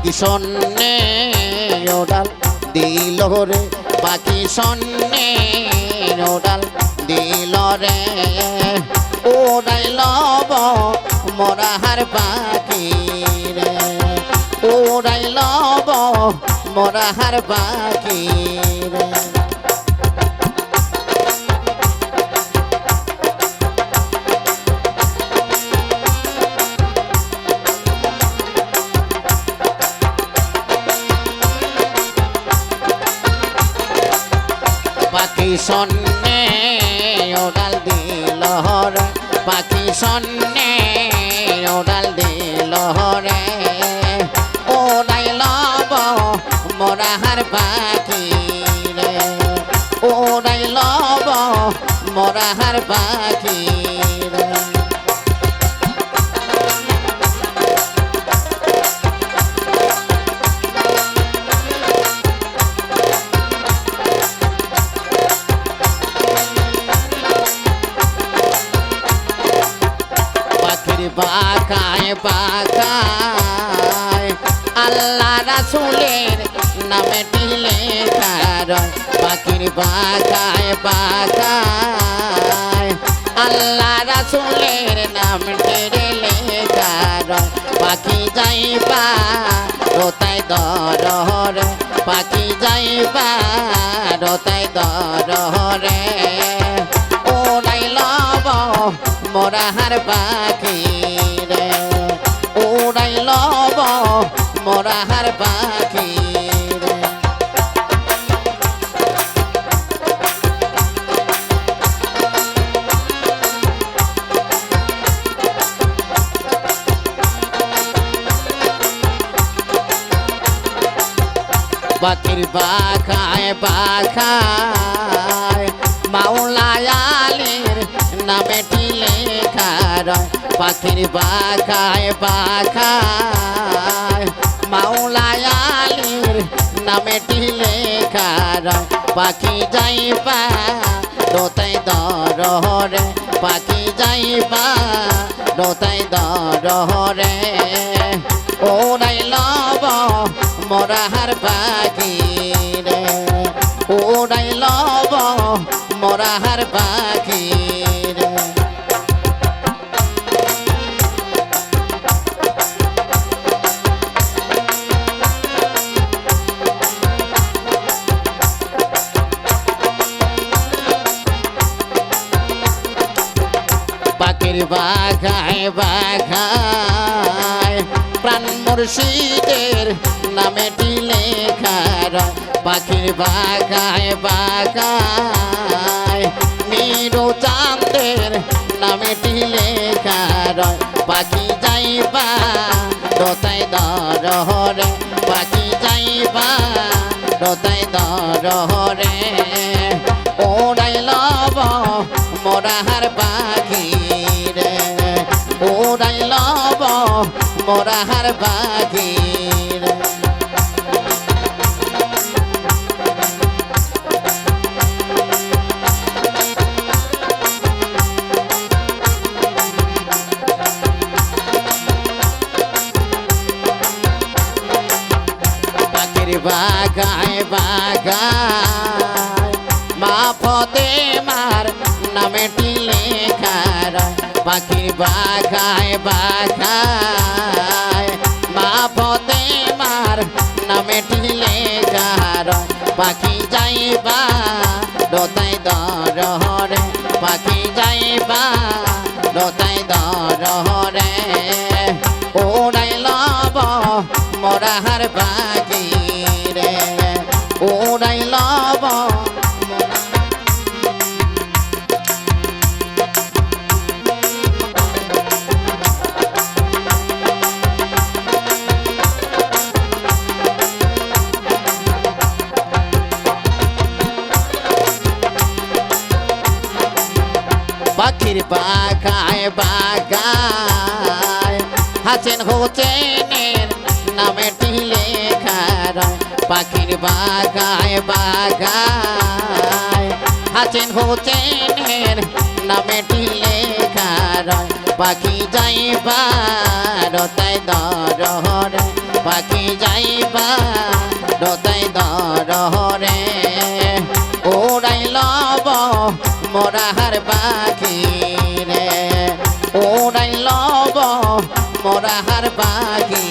পাখি শূন্যে ওডাল দিল রে পাখি শূন্যে ওডাল দিল রে ওড়াইল মরাহার পাখি রে ওড়াইল মরাহার পাখি রে পাখি শূন্যে ওডাল দিল রে পাখি শূন্যে ওডাল দিল রে ওড়াইল মরাহার পাখি রে ওড়াইল মরাহার পাখি রে বাঁকায় বাঁকায় আল্লাহ রাসূলের নামে লেখা রয় পাখির বাঁকায় বাঁকায় আল্লাহ রাসূলের নামে লেখা রয় পাখি যাইবা রোতায় দররে পাখি যাইবা রোতায় দররে ওড়াইল মরাহার পাখি রে ওড়াইল মরাহার পাখি রে পাখির বাঁকায় বাঁকায় মাওলা আলীর নামে লেখা রয় পাখির বাঁকায় বাঁকায় মাওলা আলীর নামে লেখা রয় পাখি যাইবা রোতায় দররে পাখি যাইবা রোতায় দররে ওড়াইল মরাহার পাখি রে ওড়াইল মরাহার পাখি রে পাখির বাঁকায় বাঁকায় প্রাণ মুর্শিদের নামে লেখা রয় পাখির বাঁকায় বাঁকায় মিরু চাঁদের নামে লেখা রয় পাখি যাইবা রোতায় দররে পাখি যাইবা রোতায় দররে ওড়াইল মরাহার পাখি রে ওড়াইল মরাহার পাখি রে পাখির বাঁকায় বাঁকায় মা ফতেমার নামে লেখা রয় পাখির বাঁকায় বাঁকায় মা ফতেমার নামে লেখা রয় পাখি যাইবা রোতায় দররে পাখি যাইবা রোতায় দররে ওড়াইল মরাহার পাখি রে ওড়াইল পাখির বাঁকায় বাঁকায় হাসেন হোসেনের নামে লেখা রয় পাখির বাঁকায় বাঁকায় হাসেন হোসেনের নামে লেখা রয় পাখি যাইবা রতায় দররে পাখি যাইবা রতাই দররে ওড়াই লব মোরাহার পাখি রে ওড়াই লব মোরাহার পাখি